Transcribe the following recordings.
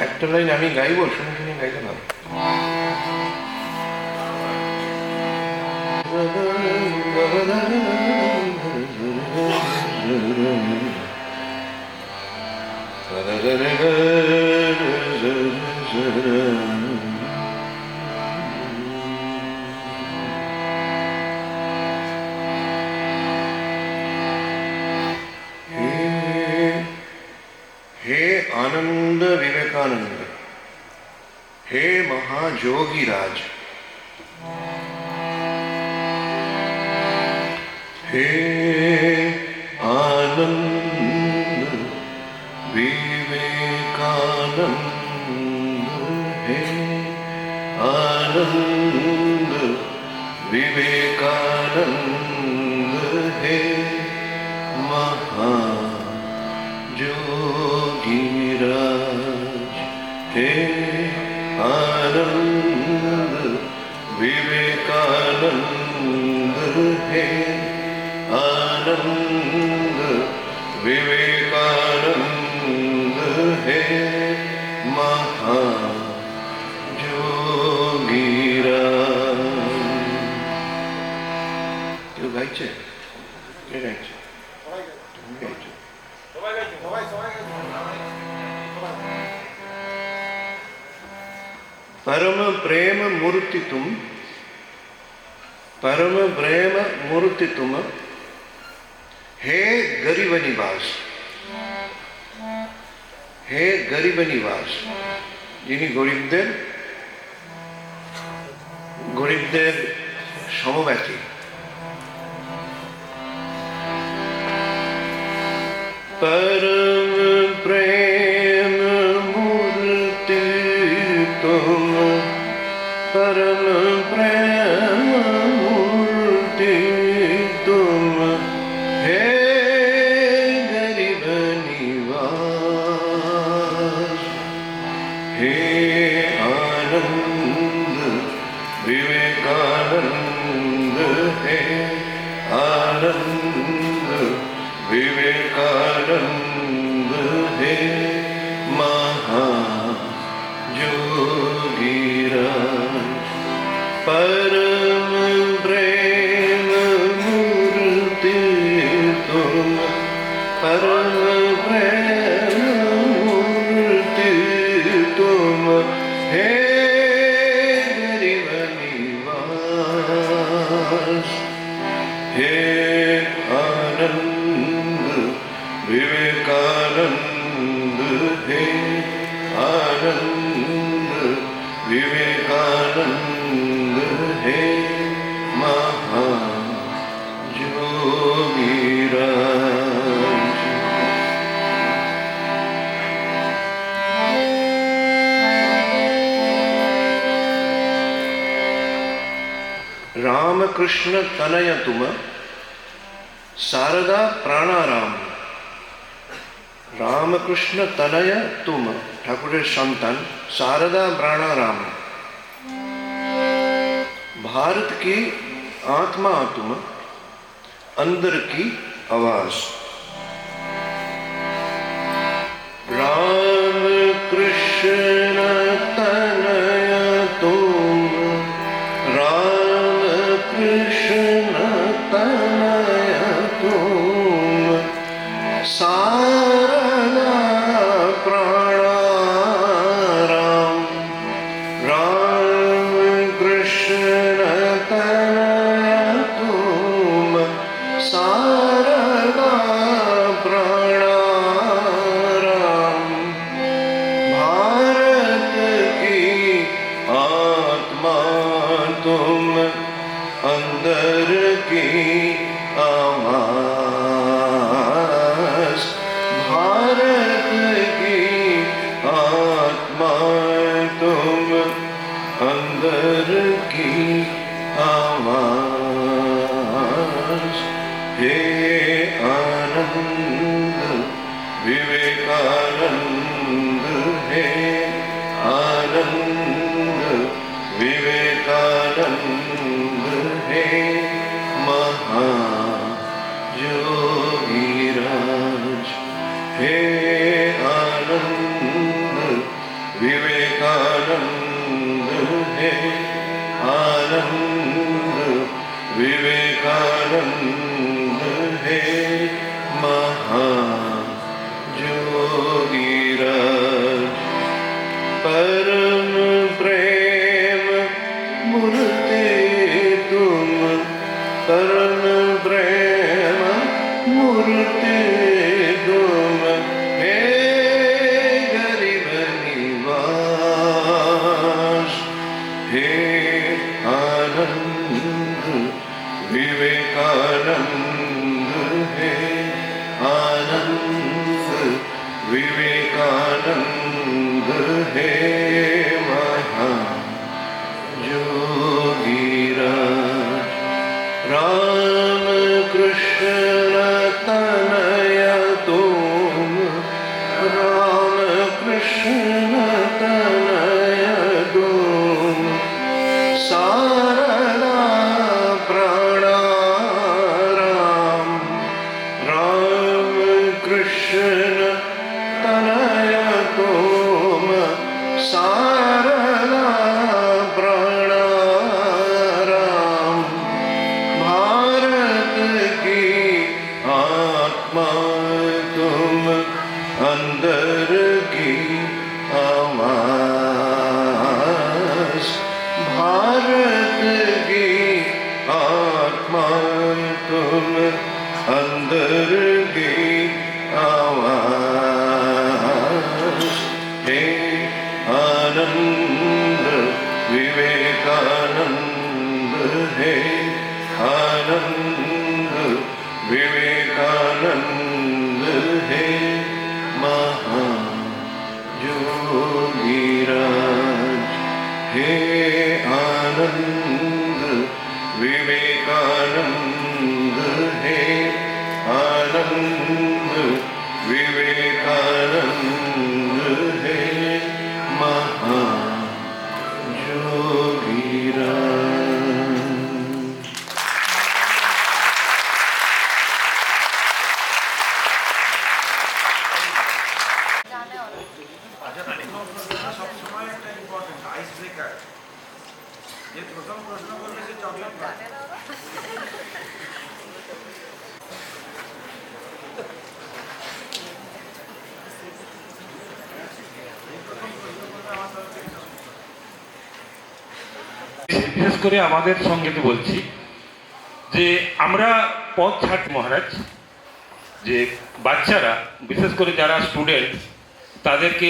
একটা লাইন আমি গাইব, শুনে শুনে গাইতে না। हे आनंद विवेकानंद, हे महाजोगी राज, हे आनंद विवेकानंद, हे आनंद विवेकानंद, हे महाजोगीराज, हे आनंद विवेकानंद, हे आनंद विवेकानंद, हे महाजोगीराज। কেউ গাইছে? কে গাইছে? परम प्रेम मूर्ति तुम, परम प्रेम मूर्ति तुम, हे गरीब निवास, हे गरीब निवास। যিনি গরিবদের সমব্যথী। परम प्रेम मूर्ति तुम, परम प्रेम मूर्ति तुम, हे गरीब निवास, हे आनंद विवेकानंद, हे आनंद विवेकानंद, हे महाजोगीराज। परम प्रेम मूर्ति तुम, परम प्रेम मूर्ति तुम, हे गरीब निवास, हे आनंद विवेकानंद, हे आनंद विवेकानंद, हे महाजोगीराज। रामकृष्ण तनय तुम, शारदा प्राणाराम। रामकृष्ण तनय तुम, ठाकुरेर सन्तान शारदा प्राणाराम। भारत की आत्मा तुम, अंदर की आवाज। रामकृष्ण तनय तुम, रामकृष्ण तनय तुम, शारदा प्राणाराम। रामकृष्ण तनय तुम, शारदा प्राणाराम। भारत की हे आनंद विवेकानंद हे आनंद विवेकानंद हे महायोगीराज हे आनंद विवेकानंद हे आनंद विवेकानंद हे महायोगीराज परम प्रेम मूर्ति तुम परम प्रेम मूर्ति तुम हे गरीब निवास हे आनंद विवेकानंद हे आनंद विवेकानंद हे महायोगीराज राम कृष्ण तनय तुम राम कृष्ण तनय तुम सारदा प्राणाराम राम कृष्ण तनय तुम सारदा प्राणाराम भारत की आत्मा तुम अंदर की आवाज भारत की आत्मा तुम अंदर की आवाज हे आनंद विवेकानंद हे आनंद विवेकानंद हे महायोगीराज हे आनंद विवेकानंद हे आनंद विवेकानंद हे महायोगीराज। সব সময় একটা ইম্পর্টেন্ট আইস ব্রেকার যে প্রথম প্রশ্ন করলে সে চকলেট পায় বিশেষ করে আমাদের সঙ্গে তো বলছি যে আমরা পথ ছাড় মহারাজ যে বাচ্চারা বিশেষ করে যারা স্টুডেন্ট তাদেরকে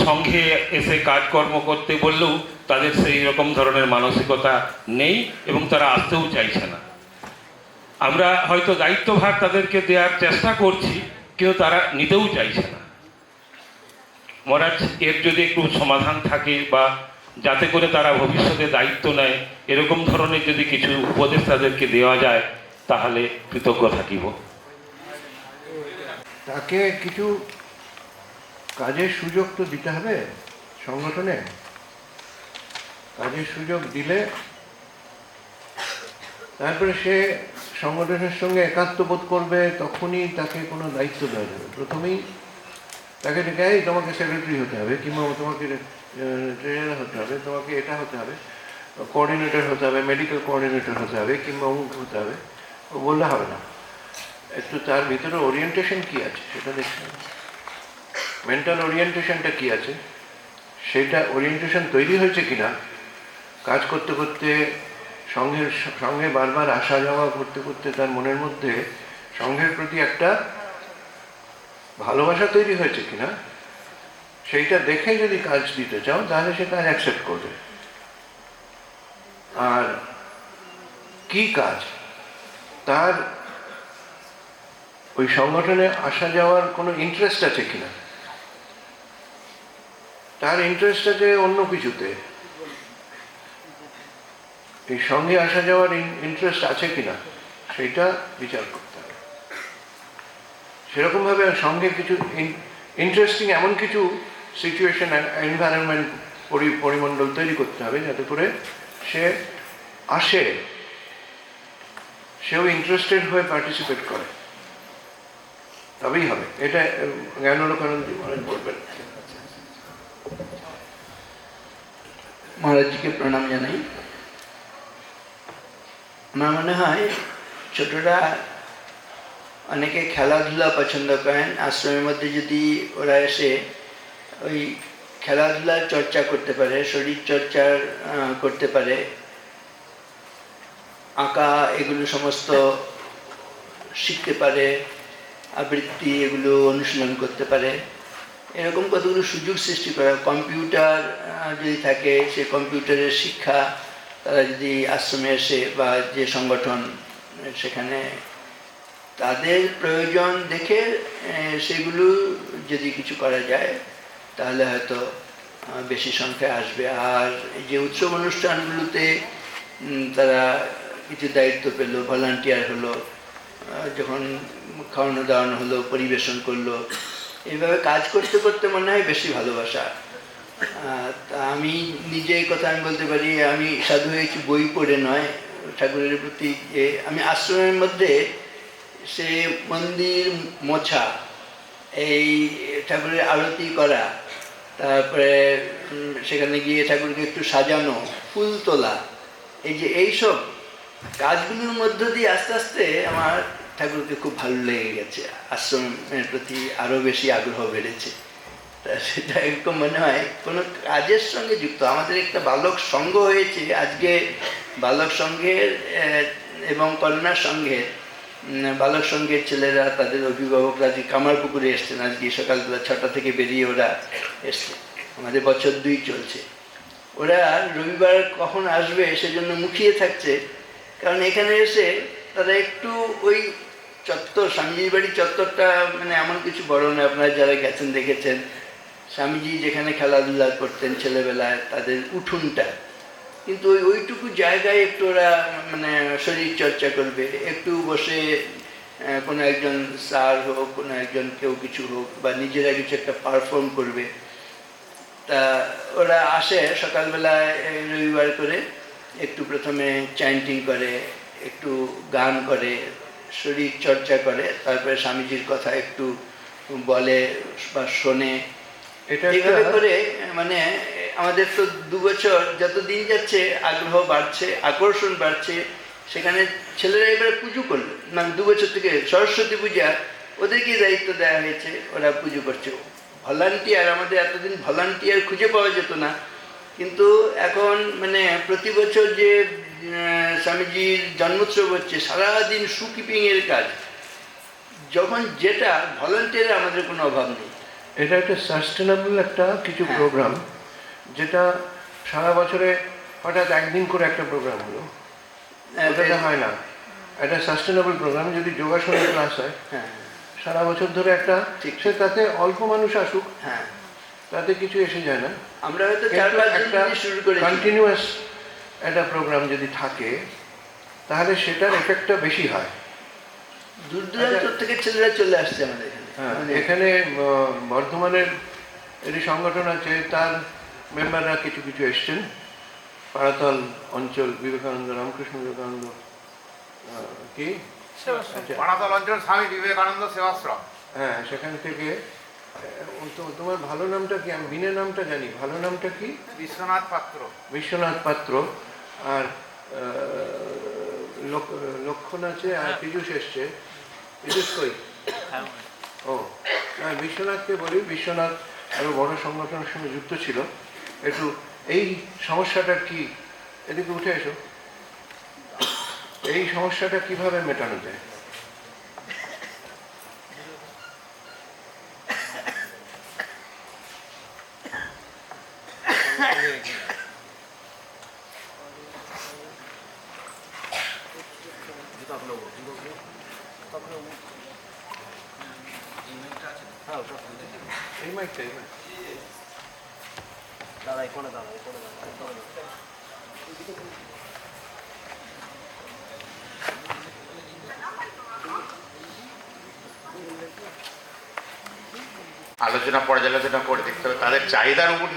সঙ্গে এসে কাজকর্ম করতে বললেও তাদের সেই রকম ধরনের মানসিকতা নেই এবং তারা আসতেও চাইছে না। আমরা হয়তো দায়িত্বভার তাদেরকে দেওয়ার চেষ্টা করছি কিন্তু তারা নিতেও চাইছে না। মহারাজ এর যদি একটু সমাধান থাকে বা যাতে করে তারা ভবিষ্যতে দায়িত্ব নেয় এরকম ধরনের যদি কিছু উপদেশ তাদেরকে দেওয়া যায় তাহলে কৃতজ্ঞ থাকিব। তাকে কিছু কাজের সুযোগ তো দিতে হবে, সংগঠনে কাজের সুযোগ দিলে তারপরে সে সংগঠনের সঙ্গে একাত্ম বোধ করবে, তখনই তাকে কোনো দায়িত্ব দেওয়া যাবে। প্রথমেই তাকে ডেকে এই তোমাকে সেক্রেটারি হতে হবে, কিংবা তোমাকে ট্রেনার হতে হবে, তোমাকে এটা হতে হবে, কোঅর্ডিনেটর হতে হবে, মেডিকেল কোঅর্ডিনেটর হতে হবে, কিংবা অমুক হতে হবে, ও বললে হবে না। একটু তার ভিতরে ওরিয়েন্টেশন কী আছে সেটা দেখতে হবে, মেন্টাল ওরিয়েন্টেশনটা কী আছে, সেটা ওরিয়েন্টেশন তৈরি হয়েছে কিনা। কাজ করতে করতে সঙ্গে বারবার আসা যাওয়া করতে করতে তার মনের মধ্যে সঙ্ঘের প্রতি একটা ভালোবাসা তৈরি হয়েছে কিনা, সেইটা দেখে যদি কাজ দিতে চাও তাহলে সে কাজ অ্যাকসেপ্ট করবে। আর কি কাজ, তার ওই সংগঠনে আসা যাওয়ার কোনো ইন্টারেস্ট আছে কিনা, তার ইন্টারেস্ট আছে অন্য কিছুতে, এই সঙ্গে আসা যাওয়ার ইন্টারেস্ট আছে কিনা সেইটা বিচার করতে হবে। সেরকমভাবে সঙ্গে কিছু ইন্টারেস্টিং এমন কিছু সিচুয়েশন এনভায়রনমেন্ট পরিমণ্ডল তৈরি করতে হবে যাতে করে সে আসে, সেও ইন্টারেস্টেড হয়ে পার্টিসিপেট করে, তবেই হবে। এটা জ্ঞানালোকানন্দ মহারাজ বলবেন। মহারাজজিকে প্রণাম জানাই। আমার মনে হয় ছোটরা অনেকে খেলাধুলা পছন্দ করেন, আশ্রমের মধ্যে যদি ওরা এসে ওই খেলাধুলার চর্চা করতে পারে, শরীর চর্চার করতে পারে, আঁকা এগুলো সমস্ত শিখতে পারে, আবৃত্তি এগুলো অনুশীলন করতে পারে, এরকম কতগুলো সুযোগ সৃষ্টি করা। কম্পিউটার যদি থাকে, সে কম্পিউটারের শিক্ষা তারা যদি আশ্রমে এসে বা যে সংগঠন সেখানে তাদের প্রয়োজন দেখে সেগুলো যদি কিছু করা যায় তাহলে হয়তো বেশি সংখ্যায় আসবে। আর যে উৎসব অনুষ্ঠানগুলোতে তারা কিছু দায়িত্ব পেল, ভলান্টিয়ার হলো, যখন খাওয়ানো দাওয়ানো হলো, পরিবেশন করলো, এইভাবে কাজ করতে করতে মনে হয় বেশি ভালোবাসা। তা আমি নিজে এই কথা আমি বলতে পারি, আমি সাধু হয়েছি বই পড়ে নয়, ঠাকুরের প্রতি যে আমি আশ্রমের মধ্যে সে মন্দির মোছা, এই ঠাকুরের আরতি করা, তারপরে সেখানে গিয়ে ঠাকুরকে একটু সাজানো, ফুল তোলা, এই যে এইসব কাজগুলোর মধ্য দিয়ে আস্তে আস্তে আমার ঠাকুরকে খুব ভালো লেগে গেছে, আশ্রমের প্রতি আরও বেশি আগ্রহ বেড়েছে। তা সেটা এরকম মনে হয় কোনো কাজের সঙ্গে যুক্ত। আমাদের একটা বালক সংঘ হয়েছে আজকে, বালক সংঘের এবং কন্যা সংঘের, বালক সংঘের ছেলেরা তাদের অভিভাবকরা আজকে কামারপুকুরে এসছেন, আজকে সকালবেলা 6টা থেকে বেরিয়ে ওরা এসছে, আমাদের বছর 2 চলছে। ওরা রবিবার কখন আসবে সেজন্য মুখিয়ে থাকছে, কারণ এখানে এসে তারা একটু ওই চত্বর, স্বামীজির বাড়ি চত্বরটা মানে এমন কিছু বড় না, আপনারা যারা গেছেন দেখেছেন, স্বামীজি যেখানে খেলাধুলা করতেন ছেলেবেলায় তাদের উঠোনটা, কিন্তু ওইটুকু জায়গায় একটু ওরা মানে শরীর চর্চা করবে, একটু বসে কোনো একজন স্যার হোক, কোনো একজন কেউ কিছু হোক, বা নিজেরা কিছু একটা পারফর্ম করবে। তা ওরা আসে সকালবেলায় রবিবার করে, একটু প্রথমে চ্যান্টিং করে, একটু গান করে, শরীর চর্চা করে, তারপরে স্বামীজির কথা একটু বলে বা শোনে। এটা এইভাবে করে মানে আমাদের তো 2 বছর যত দিন যাচ্ছে আগ্রহ বাড়ছে, আকর্ষণ বাড়ছে। সেখানে ছেলেরা এবারে পুজো করলো, মানে 2 বছর থেকে সরস্বতী পূজা ওদেরকে দায়িত্ব দেওয়া হয়েছে, ওরা পুজো করছে। ভলান্টিয়ার, আমাদের এতদিন ভলান্টিয়ার খুঁজে পাওয়া যেত না, কিন্তু এখন মানে প্রতি বছর যে স্বামীজির জন্মোৎসব হচ্ছে, সারাদিন সুকিপিংয়ের কাজ, যখন যেটা ভলান্টিয়ারের আমাদের কোনো অভাব নেই। এটা একটা সাস্টেনেবল একটা কিছু প্রোগ্রাম, যেটা সারা বছরে হঠাৎ একদিন করে একটা প্রোগ্রাম হলো, ওটা হয় না। একটা সাস্টেনেবল প্রোগ্রাম যদি যোগাসনের ক্লাস হয়, সারা বছর ধরে একটা, সে তাতে অল্প মানুষ আসুক, তাতে কিছু এসে যায় না। আমরা হয়তো 4-5 দিন শুরু করেছি, কন্টিনিউয়াস একটা প্রোগ্রাম যদি থাকে তাহলে সেটার এফেক্টটা বেশি হয়। দূর দূরান্ত থেকে ছেলেরা চলে আসছে আমাদের এখানে। এখানে বর্ধমানের একটি সংগঠন আছে, তার মেম্বাররা কিছু কিছু এসছেন, পাড়াতল অঞ্চল বিবেকানন্দ, রামকৃষ্ণ বিবেকানন্দ কি পাড়াতল অঞ্চল স্বামী বিবেকানন্দ সেবাশ্রম, হ্যাঁ, সেখান থেকে। তোমার ভালো নামটা কি? আমি বিনা নামটা জানি, ভালো নামটা কি? বিশ্বনাথ পাত্র। বিশ্বনাথ পাত্র। আর লক্ষণ আছে, আর পীযুষ এসছে। পীযুষ কই? ও না, বিশ্বনাথকে বলি। বিশ্বনাথ আরো বড় সংগঠনের সঙ্গে যুক্ত ছিল। একটু এই সমস্যাটা কি, এদিকে উঠে এসো, এই সমস্যাটা কিভাবে মেটানো যায়? এই মাইকটা, এই মাইক। দাঁড়াই করে দাঁড়াই করে দাঁড়াই আলোচনা পর্যালোচনা করে দেখতে হবে তাদের চাহিদার উপর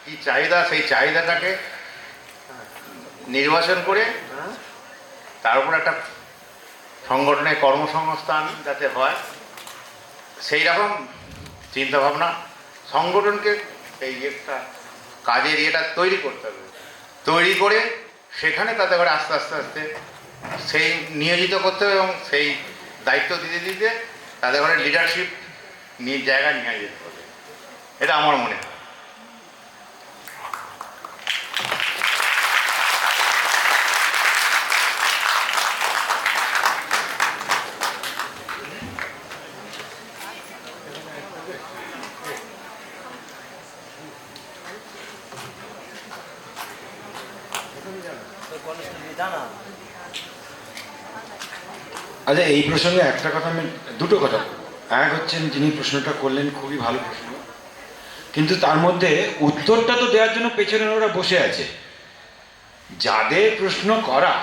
কী চাহিদা, সেই চাহিদাটাকে নির্বাচন করে তার উপর একটা সংগঠনের কর্মসংস্থান যাতে হয় সেই রকম চিন্তাভাবনা সংগঠনকে এই একটা কাজের ইয়েটা তৈরি করতে হবে, তৈরি করে সেখানে তাদের করে আস্তে আস্তে আস্তে সেই নিয়োজিত করতে হবে এবং সেই দায়িত্ব দিতে দিতে তাদের ঘরে লিডারশিপ জায়গায় নিয়ে যেতে হবে, এটা আমার মনে হয়। আচ্ছা, এই প্রসঙ্গে একটা কথা আমি দুটো কথা বলবো। এক হচ্ছেন যিনি প্রশ্নটা করলেন খুবই ভালো প্রশ্ন, কিন্তু তার মধ্যে উত্তরটা তো দেওয়ার জন্য পেছনে ওরা বসে আছে। যাদের প্রশ্ন করা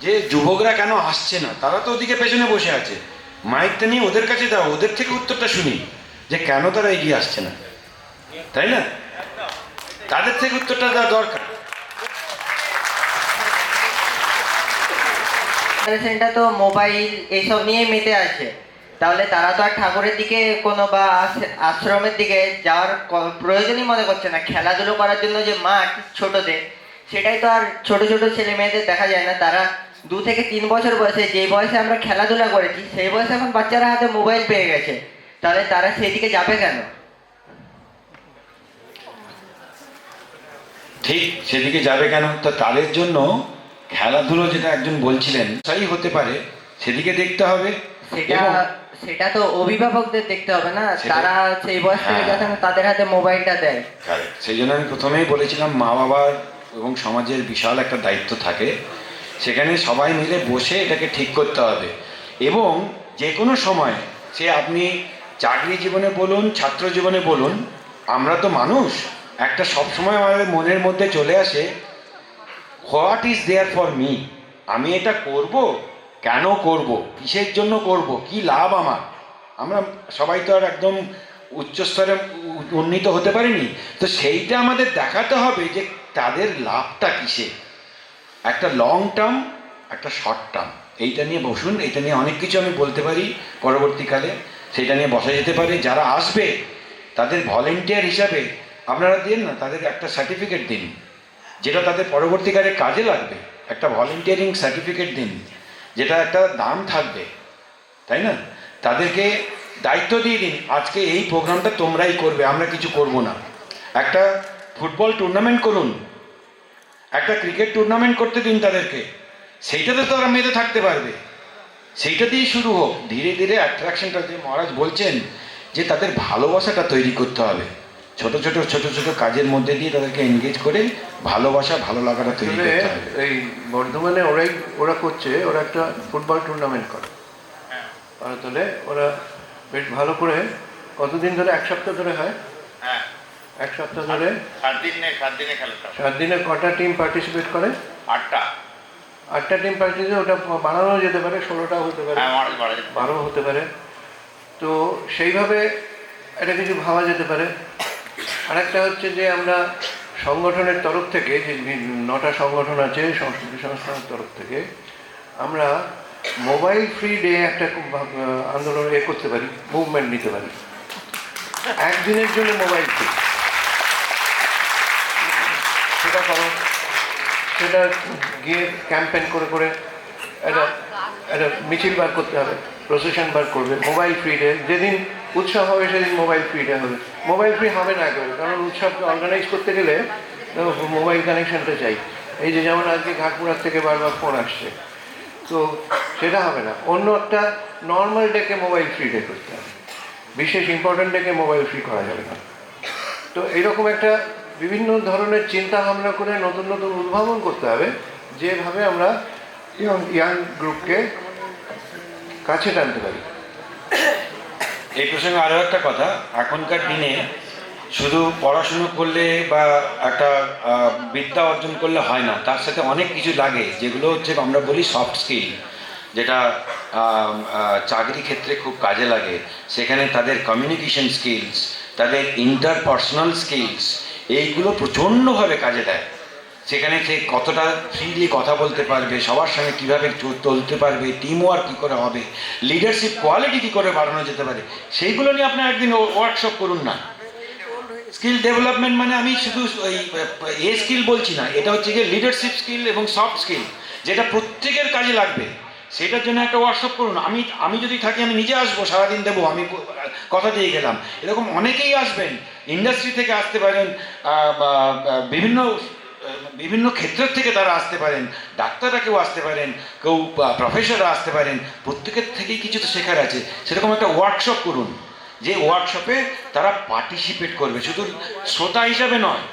যে যুবকরা কেন আসছে না, তারা তো ওদিকে পেছনে বসে আছে। মাইকটা নিয়ে ওদের কাছে দাও, ওদের থেকে উত্তরটা শুনি যে কেন তারা এগিয়ে আসছে না, তাই না? তাদের থেকে উত্তরটা দেওয়া দরকার। জেনারেশনটা তো মোবাইল এইসব নিয়েই মেতে আছে, তাহলে তারা তো আর ঠাকুরের দিকে কোনো বা আশ্রমের দিকে যাওয়ার প্রয়োজনই মনে করছে না। খেলাধুলো করার জন্য যে মাঠ ছোটদের, সেটাই তো আর ছোট ছোট ছেলে মেয়েদের দেখা যায় না। তারা 2 থেকে 3 বছর বয়সে, যেই বয়সে আমরা খেলাধুলা করেছি সেই বয়সে এখন বাচ্চারা হাতে মোবাইল পেয়ে গেছে, তাহলে তারা সেদিকে যাবে কেন? ঠিক সেদিকে যাবে কেন? তো তাদের জন্য খেলাধুলো, যেটা একজন বলছিলেন, তাই হতে পারে, সেদিকে দেখতে হবে। সেটা তো অভিভাবকদের দেখতে হবে না, তারা সেই বয়স থেকে যাতে তাদের হাতে মোবাইলটা দেয়। সেই জন্য আমি প্রথমেই বলেছিলাম মা বাবার এবং সমাজের বিশাল একটা দায়িত্ব থাকে, সেখানে সবাই মিলে বসে এটাকে ঠিক করতে হবে। এবং যে কোনো সময়, সে আপনি চাকরি জীবনে বলুন, ছাত্র জীবনে বলুন, আমরা তো মানুষ, একটা সবসময় আমাদের মনের মধ্যে চলে আসে, what is there for me, আমি এটা করব, কেন করব, কিসের জন্য করব, কি লাভ আমার। আমরা সবাই তো আর একদম উচ্চস্তরে উন্নীত হতে পারিনি, তো সেইটা আমাদের দেখাতে হবে যে তাদের লাভটা কিসে। একটা লং টার্ম, একটা শর্ট টার্ম, এইটা নিয়ে বসুন। এটা নিয়ে অনেক কিছু আমি বলতে পারি পরবর্তীকালে, সেটা নিয়ে বসা যেতে পারে। যারা আসবে তাদের ভলেন্টিয়ার হিসাবে আপনারা দিন না, তাদের একটা সার্টিফিকেট দিন, যেটা তাদের পরবর্তীকালে কাজে লাগবে। একটা ভলেন্টিয়ারিং সার্টিফিকেট দিন, যেটা একটা দাম থাকবে, তাই না? তাদেরকে দায়িত্ব দিয়ে দিন, আজকে এই প্রোগ্রামটা তোমরাই করবে, আমরা কিছু করব না। একটা ফুটবল টুর্নামেন্ট করুন, একটা ক্রিকেট টুর্নামেন্ট করতে দিন তাদেরকে, সেইটাতে তারা মেতে থাকতে পারবে। সেইটা দিয়েই শুরু হোক। ধীরে ধীরে অ্যাট্রাকশনটা, যে মহারাজ বলছেন যে তাদের ভালোবাসাটা তৈরি করতে হবে, ছোট ছোট ছোট ছোট কাজের মধ্যে দিয়ে তাদেরকে এনগেজ করে ভালোবাসা, ভালো লাগাটা তৈরি করতে হবে। এই বর্ধমানে ওরা করছে, ওরা একটা ফুটবল টুর্নামেন্ট করে, তাহলে ওরা বেশ ভালো করে, কতদিন ধরে, 1 সপ্তাহ ধরে হয়? হ্যাঁ, 1 সপ্তাহ ধরে 7 দিনে খেলাটা। 7 দিনে কটা টিম পার্টিসিপেট করে? 8টা টিম পার্টিসিপেট। ওটা বানানো যেতে পারে, 16টাও হতে পারে, 12 হতে পারে। তো সেইভাবে এটা কিছু ভাবা যেতে পারে। আরেকটা হচ্ছে যে আমরা সংগঠনের তরফ থেকে, যে 9টা সংগঠন আছে সংস্কৃতি সংস্থানের তরফ থেকে, আমরা মোবাইল ফ্রি ডে একটা আন্দোলন করতে পারি, মুভমেন্ট নিতে পারি। 1 দিনের জন্য মোবাইল ফ্রি, সেটা করো। সেটা গিয়ে ক্যাম্পেন করে করে একটা মিছিল বার করতে হবে, প্রসেশন বার করবে। মোবাইল ফ্রি ডে যেদিন উৎসব হবে সেদিন মোবাইল ফ্রি ডে হবে। মোবাইল ফ্রি হবে না একেবারে, কারণ উৎসবকে অর্গানাইজ করতে গেলে মোবাইল কানেকশনটা চাই। এই যে যেমন আজকে ঘাটপুরার থেকে বারবার ফোন আসছে, তো সেটা হবে না। অন্য একটা নর্মাল ডেকে মোবাইল ফ্রি ডে করতে হবে, বিশেষ ইম্পর্ট্যান্ট ডেকে মোবাইল ফ্রি করা যাবে না। তো এইরকম একটা বিভিন্ন ধরনের চিন্তা ভাবনা করে নতুন নতুন উদ্ভাবন করতে হবে, যেভাবে আমরা ইয়াং গ্রুপকে কাছে টানতে পারি। এই প্রসঙ্গে আরও একটা কথা, এখনকার দিনে শুধু পড়াশুনো করলে বা একটা বিদ্যা অর্জন করলে হয় না, তার সাথে অনেক কিছু লাগে, যেগুলো হচ্ছে আমরা বলি সফট স্কিল, যেটা চাকরি ক্ষেত্রে খুব কাজে লাগে, সেখানে তাদের কমিউনিকেশন স্কিলস, তাদের ইন্টারপার্সোনাল স্কিলস, এইগুলো প্রচণ্ডভাবে কাজে দেয়। সেখানে সে কতটা ফ্রিলি কথা বলতে পারবে, সবার সঙ্গে কীভাবে চলতে পারবে, টিম ওয়ার্ক কী করে হবে, লিডারশিপ কোয়ালিটি কী করে বাড়ানো যেতে পারে, সেইগুলো নিয়ে আপনার একদিন ওয়ার্কশপ করুন না। স্কিল ডেভেলপমেন্ট মানে আমি শুধু এই স্কিল বলছি না, এটা হচ্ছে গিয়ে লিডারশিপ স্কিল এবং সফট স্কিল, যেটা প্রত্যেকের কাজে লাগবে। সেটার জন্য একটা ওয়ার্কশপ করুন। আমি যদি থাকি আমি নিজে আসবো, সারাদিন দেবো, আমি কথা দিয়ে গেলাম। এরকম অনেকেই আসবেন, ইন্ডাস্ট্রি থেকে আসতে পারেন, বিভিন্ন ক্ষেত্রের থেকে তারা আসতে পারেন, ডাক্তাররা কেউ আসতে পারেন, কেউ প্রফেসররা আসতে পারেন, প্রত্যেকের থেকেই কিছু তো শেখার আছে। সেরকম একটা ওয়ার্কশপ করুন, যে ওয়ার্কশপে তারা পার্টিসিপেট করবে, শুধু শ্রোতা হিসাবে নয়,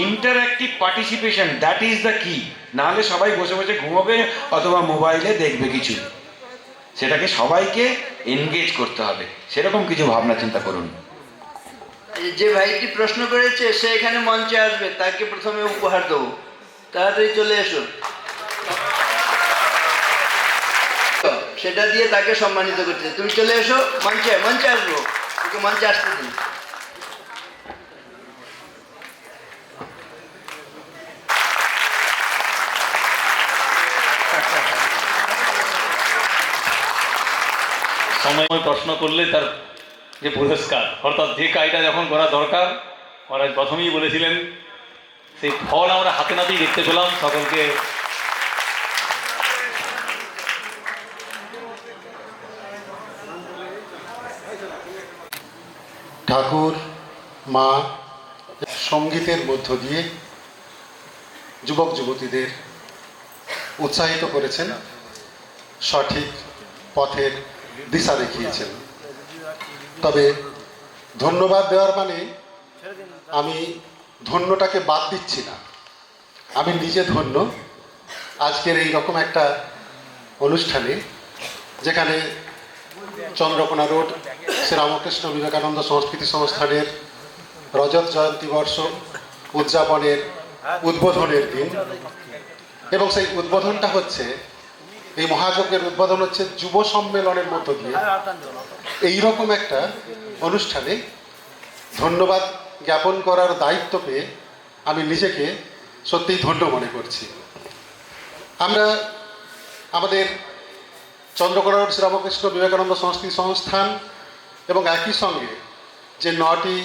interactive participation, that is the কি। নাহলে সবাই বসে বসে ঘুমোবে অথবা মোবাইলে দেখবে কিছু। সেটাকে সবাইকে এনগেজ করতে হবে, সেরকম কিছু ভাবনা চিন্তা করুন। যে ভাইটি প্রশ্ন করেছে সে এখানে মঞ্চে আসবে, তাকে প্রথমে উপহার দেবো। তাড়াতাড়ি চলে এসো, সেটা দিয়ে তাকে সম্মানিত করছে। তুমি চলে এসো, মঞ্চে আসবো, ওকে মঞ্চে আসতে দিন। সময় প্রশ্ন করলে তার যে পুরস্কার, অর্থাৎ যে কাজটা যখন করা দরকার মহারাজ প্রথমেই বলেছিলেন, সেই ফল আমরা হাতে নাতেই দেখতে পেলাম। সকলকে ঠাকুর মা সঙ্গীতের মধ্য দিয়ে যুবক যুবতীদের উৎসাহিত করেছেন, সঠিক পথের দিশা দেখিয়েছেন। তবে ধন্যবাদ দেওয়ার মানে আমি ধন্যটাকে বাদ দিচ্ছি না, আমি নিজে ধন্য আজকের এই রকম একটা অনুষ্ঠানে, যেখানে চন্দ্রকোনা রোড শ্রীরামকৃষ্ণ বিবেকানন্দ সংস্কৃতি সংস্থানের রজত জয়ন্তী বর্ষ উদযাপনের উদ্বোধনের দিন। এবং সেই উদ্বোধনটা হচ্ছে, এই মহাযজ্ঞের উদ্বোধন হচ্ছে যুব সম্মেলনের মধ্য দিয়ে। এইরকম একটা অনুষ্ঠানে ধন্যবাদ জ্ঞাপন করার দায়িত্ব পেয়ে আমি নিজেকে সত্যিই ধন্য মনে করছি। আমরা আমাদের চন্দ্রকোনা রোড শ্রীরামকৃষ্ণ বিবেকানন্দ সংস্কৃতি সংস্থান এবং একই সঙ্গে যে 9টি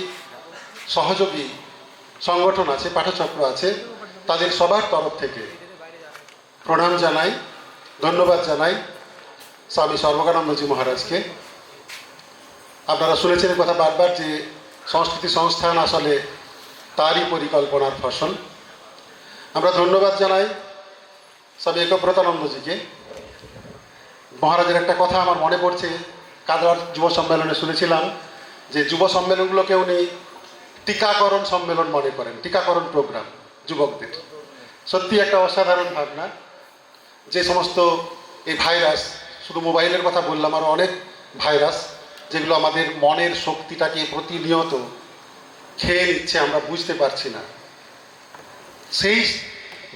সহযোগী সংগঠন আছে, পাঠচক্র আছে, তাদের সবার তরফ থেকে প্রণাম জানাই, ধন্যবাদ জানাই স্বামী সর্বকানন্দজি মহারাজকে। আপনারা শুনেছেন কথা বারবার যে সংস্কৃতি সংস্থান আসলে তারই পরিকল্পনার ফসল। আমরা ধন্যবাদ জানাই স্বামী একব্রতানন্দজিকে। মহারাজের একটা কথা আমার মনে পড়ছে, কাদরার যুব সম্মেলনে শুনেছিলাম যে যুব সম্মেলনগুলোকে উনি টিকাকরণ সম্মেলন মনে করেন, টিকাকরণ প্রোগ্রাম যুবকদের। সত্যি একটা অসাধারণ ভাবনা। যে সমস্ত এই ভাইরাস, শুধু মোবাইলের কথা বললাম, আরও অনেক ভাইরাস যেগুলো আমাদের মনের শক্তিটাকে প্রতিনিয়ত খেয়ে নিচ্ছে, আমরা বুঝতে পারছি না, সেই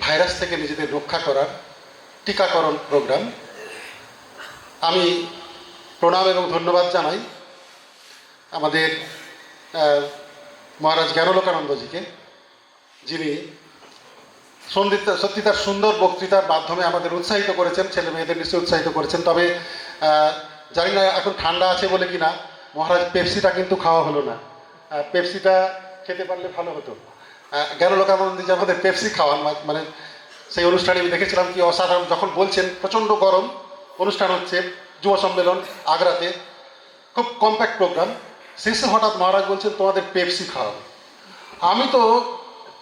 ভাইরাস থেকে নিজেদের রক্ষা করার টিকাকরণ প্রোগ্রাম। আমি প্রণাম এবং ধন্যবাদ জানাই আমাদের মহারাজ জ্ঞানলোকানন্দজিকে, যিনি সত্যি তার সুন্দর বক্তৃতার মাধ্যমে আমাদের উৎসাহিত করেছেন, ছেলে মেয়েদের নিশ্চয়ই উৎসাহিত করেছেন। তবে জানি না এখন ঠান্ডা আছে বলে কি না, মহারাজ পেপসিটা কিন্তু খাওয়া হলো না। পেপসিটা খেতে পারলে ভালো হতো। জ্ঞানলোকানন্দজি আমাদের পেপসি খাওয়ান, মানে সেই অনুষ্ঠানে আমি দেখেছিলাম কি অসাধারণ। যখন বলছেন প্রচণ্ড গরম, অনুষ্ঠান হচ্ছে যুব সম্মেলন আগ্রাতে, খুব কম্প্যাক্ট প্রোগ্রাম, শেষে হঠাৎ মহারাজ বলছেন তোমাদের পেপসি খাওয়াবো। আমি তো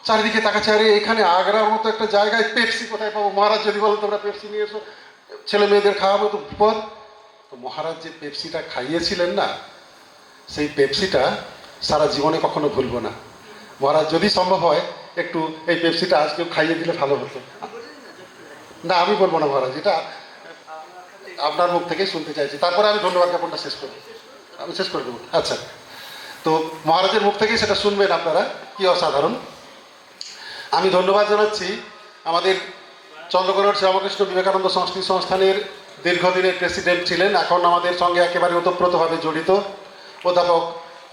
চারিদিকে তাকাচ্ছি, আরে এখানে আগ্রার মতো একটা জায়গায় পেপসি কোথায় পাবো? মহারাজ যদি বলো তোমরা পেপসি নিয়ে এসো, ছেলে মেয়েদের খাওয়াবো, তো বিপদ। তো মহারাজ যে পেপসিটা খাইয়েছিলেন না, সেই পেপসিটা সারা জীবনে কখনো ভুলবো না। মহারাজ যদি সম্ভব হয় একটু এই পেপসিটা আজকেও খাইয়ে দিলে ভালো হতো। না, আমি বলবো না মহারাজ, এটা আপনার মুখ থেকেই শুনতে চাইছি। তারপরে আমি ধন্যবাদ জ্ঞাপনটা শেষ করবো, আমি শেষ করে দেবো। আচ্ছা, তো মহারাজের মুখ থেকেই সেটা শুনবেন আপনারা, কি অসাধারণ। আমি ধন্যবাদ জানাচ্ছি আমাদের চন্দ্রকোনা রোড শ্রীরামকৃষ্ণ বিবেকানন্দ সংস্কৃতি সংস্থানের দীর্ঘদিনের প্রেসিডেন্ট ছিলেন, এখন আমাদের সঙ্গে একেবারে ওতপ্রোতভাবে জড়িত অধ্যাপক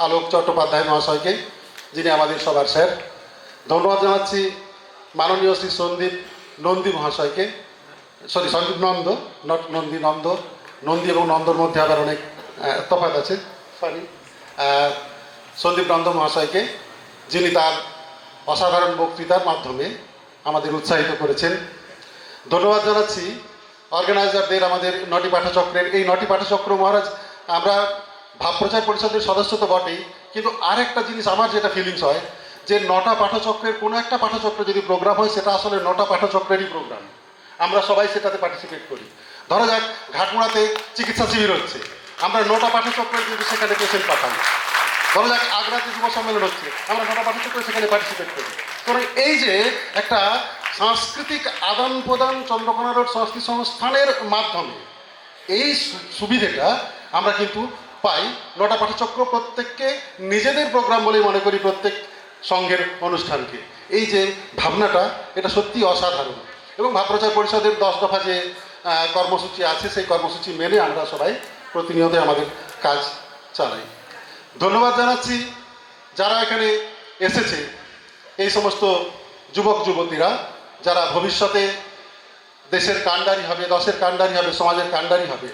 আলোক চট্টোপাধ্যায় মহাশয়কে, যিনি আমাদের সবার স্যার। ধন্যবাদ জানাচ্ছি মাননীয় শ্রী সন্দীপ নন্দী মহাশয়কে, সন্দীপ নন্দ, নট নন্দী, নন্দী এবং নন্দর মধ্যে আবার অনেক তফাৎ আছে, সরি, সন্দীপ নন্দ মহাশয়কে, যিনি তার অসাধারণ বক্তৃতার মাধ্যমে আমাদের উৎসাহিত করেছেন। ধন্যবাদ জানাচ্ছি অর্গানাইজারদের, আমাদের নটি পাঠচক্রের। এই নটি পাঠচক্র মহারাজ, আমরা ভাবপ্রচার পরিষদের সদস্য তো বটেই, কিন্তু আরেকটা জিনিস আমার যেটা ফিলিংস হয় যে 9টা পাঠচক্রের কোনো একটা পাঠচক্র যদি প্রোগ্রাম হয় সেটা আসলে 9টা পাঠচক্রেরই প্রোগ্রাম, আমরা সবাই সেটাতে পার্টিসিপেট করি। ধরা যাক ঘাটমোড়াতে চিকিৎসা শিবির হচ্ছে, আমরা 9টা পাঠচক্রের কিন্তু সেখানে পেশেন্ট পাঠাই। ধরা যাক আগ্রাতে যুব সম্মেলন হচ্ছে, আমরা 9টা পাঠচক্রে সেখানে পার্টিসিপেট করি। কারণ এই যে একটা সাংস্কৃতিক আদান প্রদান চন্দ্রকোনা রোড সংস্কৃতি সংস্থানের মাধ্যমে এই সুবিধেটা আমরা কিন্তু পাই। 9টা পাঠচক্র প্রত্যেককে নিজেদের প্রোগ্রাম বলেই মনে করি, প্রত্যেক সংঘের অনুষ্ঠানকে। এই যে ভাবনাটা, এটা সত্যি অসাধারণ। এবং ভাবপ্রচার পরিষদের 10 দফা যে কর্মসূচি আছে, সেই কর্মসূচি মেনে আমরা সবাই প্রতিনিয়ত আমাদের কাজ চালাই। ধন্যবাদ জানাচ্ছি যারা এখানে এসেছে, এই সমস্ত যুবক যুবতীরা, যারা ভবিষ্যতে দেশের কাণ্ডারি হবে, দশের কাণ্ডারি হবে, সমাজের কাণ্ডারি হবে।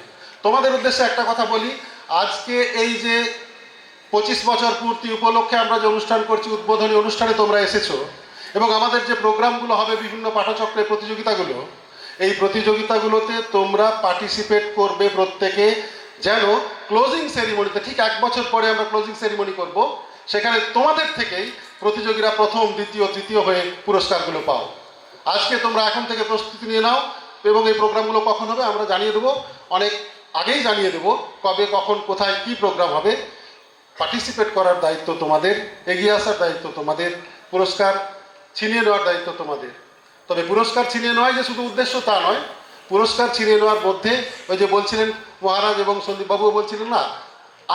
তোমাদের উদ্দেশ্যে একটা কথা বলি, আজকে এই যে 25 বছর পূর্তি উপলক্ষে আমরা যে অনুষ্ঠান করছি, উদ্বোধনী অনুষ্ঠানে তোমরা এসেছো, এবং আমাদের যে প্রোগ্রামগুলো হবে বিভিন্ন পাঠচক্রের প্রতিযোগিতাগুলো, এই প্রতিযোগিতাগুলোতে তোমরা পার্টিসিপেট করবে প্রত্যেকে, যেন ক্লোজিং সেরিমনিতে, ঠিক 1 বছর পরে আমরা ক্লোজিং সেরিমনি করব, সেখানে তোমাদের থেকেই প্রতিযোগীরা প্রথম, দ্বিতীয়, তৃতীয় হয়ে পুরস্কারগুলো পাও। আজকে তোমরা এখন থেকে প্রস্তুতি নিয়ে নাও, এবং এই প্রোগ্রামগুলো কখন হবে আমরা জানিয়ে দেবো, অনেক আগেই জানিয়ে দেবো কবে, কখন, কোথায়, কি প্রোগ্রাম হবে। পার্টিসিপেট করার দায়িত্ব তোমাদের, এগিয়ে আসার দায়িত্ব তোমাদের, পুরস্কার ছিনিয়ে নেওয়ার দায়িত্ব তোমাদের। তবে পুরস্কার ছিনিয়ে নেওয়াই যে শুধু উদ্দেশ্য তা নয়, পুরস্কার ছিনিয়ে নেওয়ার মধ্যে ওই যে বলছিলেন মহারাজ এবং সন্দীপবাবুও বলছিলেন না,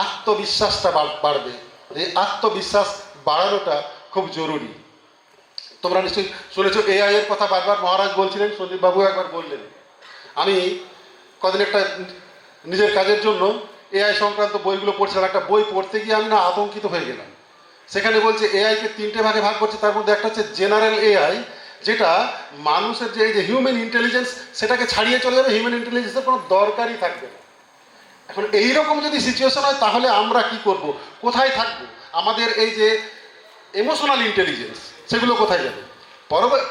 আত্মবিশ্বাসটা বাড়বে। এই আত্মবিশ্বাস বাড়ানোটা খুব জরুরি। তোমরা নিশ্চয়ই শুনেছ এআই এর কথা বারবার মহারাজ বলছিলেন, সন্দীপবাবু একবার বললেন। আমি কদিন একটা নিজের কাজের জন্য এআই সংক্রান্ত বইগুলো পড়ছিলাম, একটা বই পড়তে গিয়ে আমি না আতঙ্কিত হয়ে গেলাম। সেখানে বলছে এআইকে 3টে ভাগে ভাগ করছে, তার মধ্যে একটা হচ্ছে জেনারেল এআই, যেটা মানুষের যে এই যে হিউম্যান ইন্টেলিজেন্স, সেটাকে ছাড়িয়ে চলে যাবে, হিউম্যান ইন্টেলিজেন্সের কোনো দরকারই থাকবে না। এখন এইরকম যদি সিচুয়েশন হয় তাহলে আমরা কি করব, কোথায় থাকবো? আমাদের এই যে ইমোশনাল ইন্টেলিজেন্স, সেগুলো কোথায় যাবে?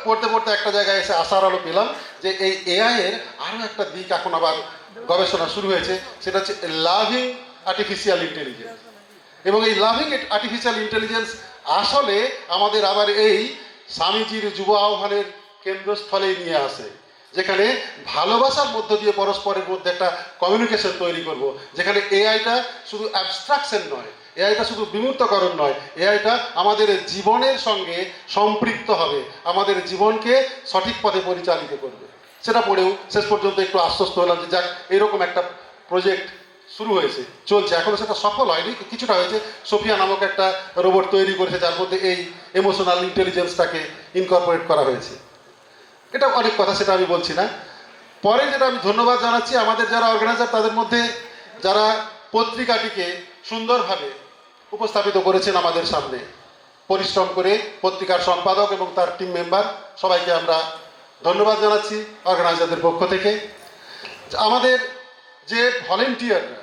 পড়তে পড়তে একটা জায়গায় এসে আশার আলো পেলাম যে এই এআই এর আরও একটা দিক এখন আবার গবেষণা শুরু হয়েছে, সেটা হচ্ছে লাভিং আর্টিফিশিয়াল ইন্টেলিজেন্স। এবং এই লাভিং আর্টিফিশিয়াল ইন্টেলিজেন্স আসলে আমাদের আবার এই স্বামীজির যুব আহ্বানের কেন্দ্রস্থলেই নিয়ে আসে, যেখানে ভালোবাসার মধ্য দিয়ে পরস্পরের মধ্যে একটা কমিউনিকেশন তৈরি করব, যেখানে এআইটা শুধু অ্যাবস্ট্রাকশন নয়, এআইটা শুধু বিমূর্তকরণ নয়, এআইটা আমাদের জীবনের সঙ্গে সম্পৃক্ত হবে, আমাদের জীবনকে সঠিক পথে পরিচালিত করবে। সেটা পড়েও শেষ পর্যন্ত একটু আশ্বস্ত হলাম যে যাক, এরকম একটা প্রজেক্ট শুরু হয়েছে, চলছে, এখনও সেটা সফল হয়নি, কিছুটা হয়েছে। সোফিয়া নামক একটা রোবট তৈরি করেছে, যার মধ্যে এই ইমোশনাল ইন্টেলিজেন্সটাকে ইনকর্পোরেট করা হয়েছে। এটা অনেক কথা, সেটা আমি বলছি না। পরে যেটা আমি ধন্যবাদ জানাচ্ছি আমাদের যারা অর্গানাইজার, তাদের মধ্যে যারা পত্রিকাটিকে সুন্দরভাবে উপস্থাপিত করেছেন আমাদের সামনে, পরিশ্রম করে, পত্রিকার সম্পাদক এবং তার টিম মেম্বার, সবাইকে আমরা ধন্যবাদ জানাচ্ছি অর্গানাইজারদের পক্ষ থেকে। আমাদের যে ভলেন্টিয়াররা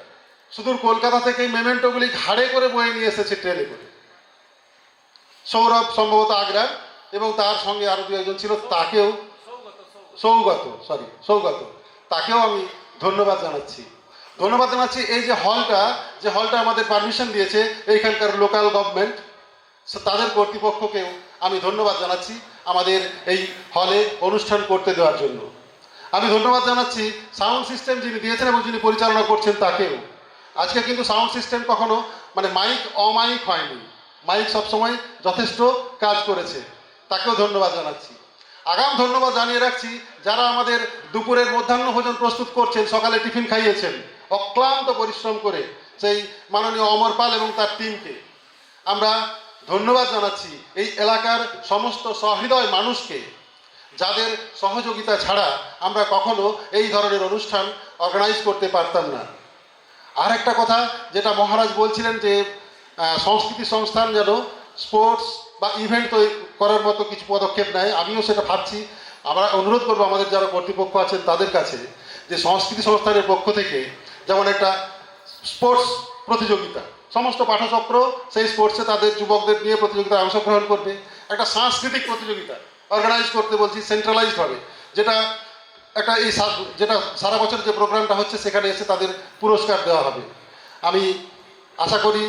সুদূর কলকাতা থেকে মেমেন্টোগুলি ঘাড়ে করে বয়ে নিয়ে এসেছে ট্রেনে করে, সৌরভ সম্ভবত আগ্রার, এবং তার সঙ্গে আরও 2-1 ছিল, তাকেও সৌগত, তাকেও আমি ধন্যবাদ জানাচ্ছি। এই যে হলটা আমাদের পারমিশন দিয়েছে এইখানকার লোকাল গভর্নমেন্ট, তাদের কর্তৃপক্ষকেও আমি ধন্যবাদ জানাচ্ছি আমাদের এই হলে অনুষ্ঠান করতে দেওয়ার জন্য। আমি ধন্যবাদ জানাচ্ছি সাউন্ড সিস্টেম যিনি দিয়েছেন এবং যিনি পরিচালনা করছেন তাকেও। আজকে কিন্তু সাউন্ড সিস্টেম কখনো মানে মাইক অমাইক হয়নি, মাইক সবসময় যথেষ্ট কাজ করেছে, তাকেও ধন্যবাদ জানাচ্ছি। আগাম ধন্যবাদ জানিয়ে রাখছি যারা আমাদের দুপুরের মধ্যাহ্ন ভোজন প্রস্তুত করছেন, সকালে টিফিন খাইয়েছেন, অক্লান্ত পরিশ্রম করে, সেই মাননীয় অমর পাল এবং তার টিমকে আমরা ধন্যবাদ জানাচ্ছি। এই এলাকার সমস্ত সহৃদয় মানুষকে যাদের সহযোগিতা ছাড়া আমরা কখনো এই ধরনের অনুষ্ঠান অর্গানাইজ করতে পারতাম না। আর একটা কথা যেটা মহারাজ বলছিলেন যে সংস্কৃতি সংস্থান যেন স্পোর্টস বা ইভেন্ট করার মতো কিছু পদক্ষেপ নেয়, আমিও সেটা ভাবছি। আমরা অনুরোধ করবো আমাদের যারা কর্তৃপক্ষ আছেন তাদের কাছে যে সংস্কৃতি সংস্থানের পক্ষ থেকে যেমন একটা স্পোর্টস প্রতিযোগিতা, সমস্ত পাঠচক্র সেই স্পোর্টসে তাদের যুবকদের নিয়ে প্রতিযোগিতায় অংশগ্রহণ করবে। একটা সাংস্কৃতিক প্রতিযোগিতা অর্গানাইজ করতে বলছি সেন্ট্রালাইজডভাবে, যেটা একটা যেটা সারা বছর যে প্রোগ্রামটা হচ্ছে সেখানে এসে তাদের পুরস্কার দেওয়া হবে। আমি আশা করি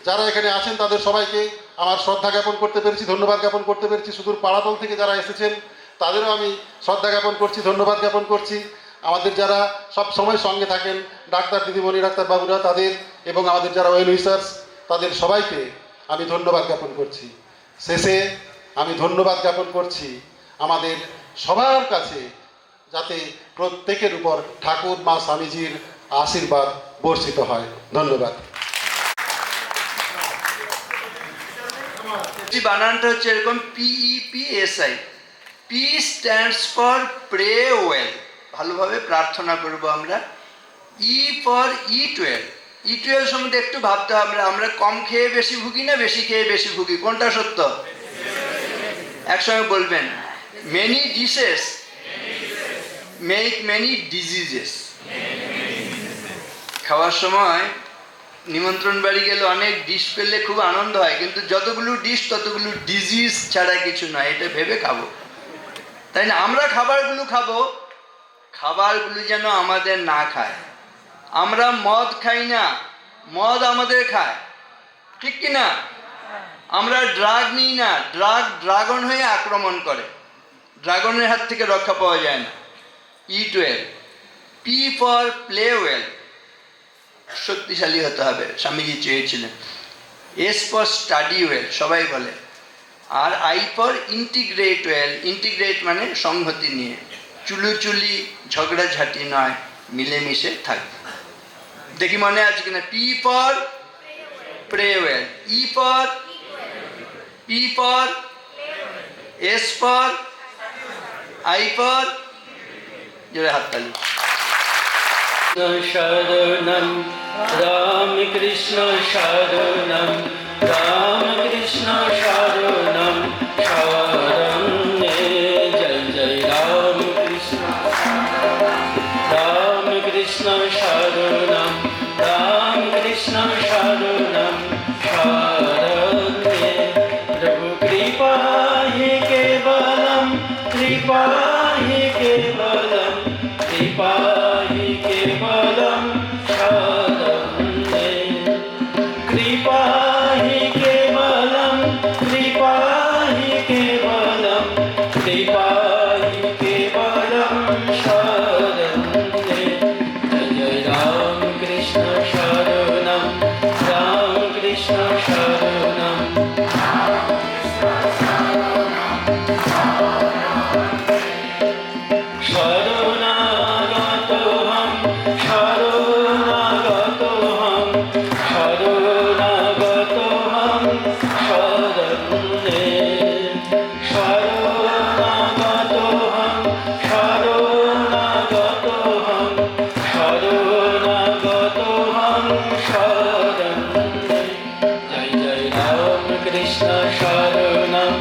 যারা এখানে আছেন তাদের সবাইকে আমার শ্রদ্ধা জ্ঞাপন করতে পেরেছি, ধন্যবাদ জ্ঞাপন করতে পেরেছি। সুদূর পাড়াতল থেকে যারা এসেছেন তাদেরও আমি শ্রদ্ধা জ্ঞাপন করছি, ধন্যবাদ জ্ঞাপন করছি। আমাদের যারা সব সময় সঙ্গে থাকেন, ডাক্তার দিদিমণি, ডাক্তারবাবুরা, তাদের এবং আমাদের যারা ওয়েল উইসার্স তাদের সবাইকে আমি ধন্যবাদ জ্ঞাপন করছি। শেষে আমি ধন্যবাদ জ্ঞাপন করছি আমাদের সবার কাছে, যাতে প্রত্যেকের উপর ঠাকুর মা স্বামীজির আশীর্বাদ বর্ষিত হয়। ধন্যবাদ। বানানটা হচ্ছে এরকম PEPSI। P stands for pray well, ভালোভাবে প্রার্থনা করব আমরা। E for ইট-ওয়েল। ইট-ওয়েল সম্বন্ধে একটু ভাবতে হবে, আমরা কম খেয়ে বেশি ভুগি না বেশি খেয়ে বেশি ভুগি, কোনটা সত্য? একসঙ্গে বলবেন, many dishes make many diseases. খাওয়ার সময় নিমন্ত্রণ বাড়ি গেলে অনেক ডিশ পেলে খুব আনন্দ হয়, কিন্তু যতগুলো ডিশ ততগুলো ডিজিজ ছাড়া কিছু নয়, এটা ভেবে খাবো, তাই না? আমরা খাবারগুলো খাবো, খাবারগুলো যেন আমাদের না খায়। আমরা মদ খাই না, মদ আমাদের খায়, ঠিক কি না? আমরা ড্রাগ নিই না, ড্রাগন হয়ে আক্রমণ করে, ড্রাগনের হাত থেকে রক্ষা পাওয়া যায় না। ইট-ওয়েল। পি ফর প্লে ওয়েল, শক্তিশালী হতে হবে, স্বামীজি চেয়েছিলেন। এস ফর স্টাডি ওয়েল, সবাই বলে। আর I for integrate well, integrate মানে সংহতি নিয়ে, চুলুচুলি ঝগড়াঝাটি নয়, মিলেমিশে থাকবে। দেখি মনে আছে কিনা? P for pray well, E for, P for, S for, I for, জোরে হাততালি। শরণম রাম কৃষ্ণ শরণম রাম কৃষ্ণ শরণম শরণ্যে জয় জয় রাম কৃষ্ণ শরণম রাম কৃষ্ণ শরণম শরণ্যে প্রভু কৃপা হি কেবলম কৃপা হি কেবলম কৃপা হি কেবলম শরণ্যে কৃপা হি কেবলম কৃপা হি কেবলম কৃপা হি কেবলম শরণ্যে জয় জয় রাম কৃষ্ণ শরণম রাম কৃষ্ণ শরণম শরণাগতহম শরণাগতহম শরণাগতহম শরণ্যে শরণাগতহম শরণাগতহম শরণাগতহম শরণ্যে জয় জয় রাম কৃষ্ণ শরণম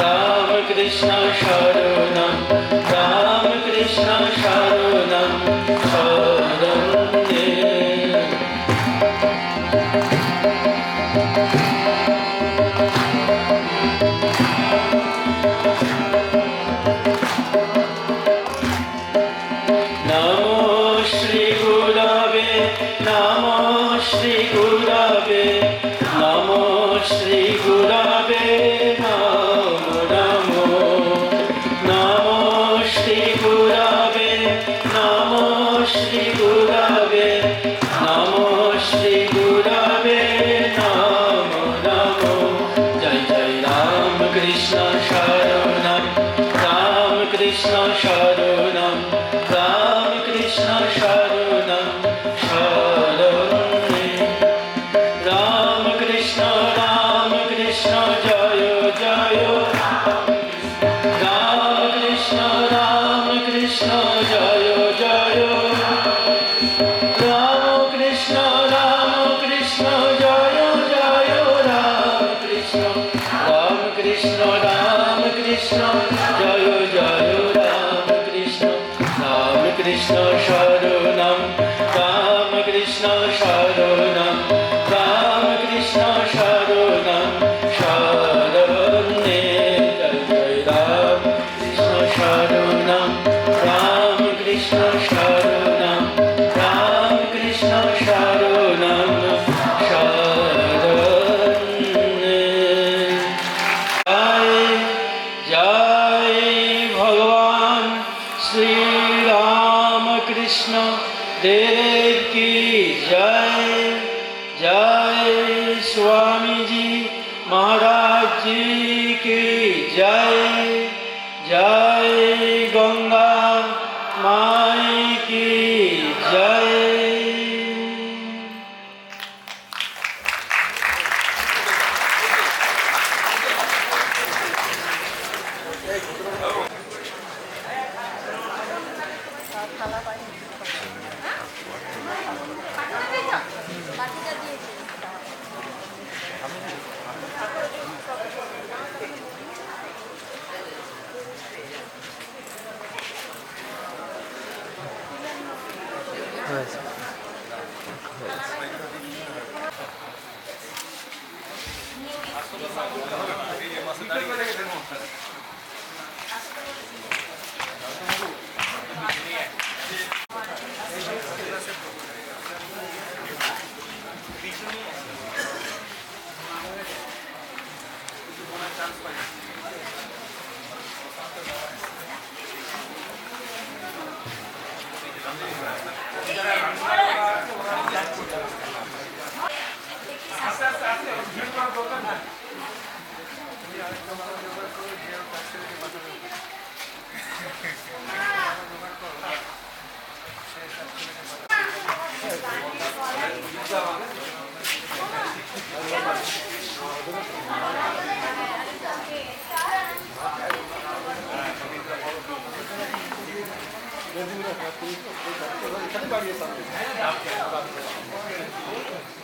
রাম কৃষ্ণ শরণম রাম কৃষ্ণ শরণম শরণ্যে নমো শ্রী গুরবে নমো শ্রী গুরবে নমো শ্রী গুরবে নমো নমো নমো শ্রী গুরবে নমো শ্রী গুরবে নমো শ্রী গুরবে নমো নমো জয় জয় রাম কৃষ্ণ শরণম রাম কৃষ্ণ শরণম রাম কৃষ্ণ শরণম শরণ্যে রাম কৃষ্ণ শরণম রামকৃষ্ণ শরণম শরণ্যে জয় জয় রাম কৃষ্ণ শরণম রামকৃষ্ণ শরণম রামকৃষ্ণ শরণম শরণ্যে জয় জয় ভগবান শ্রী রামকৃষ্ণ देव की जय जय स्वामी जी महाराज जी की जय जय गंगा माई की जय।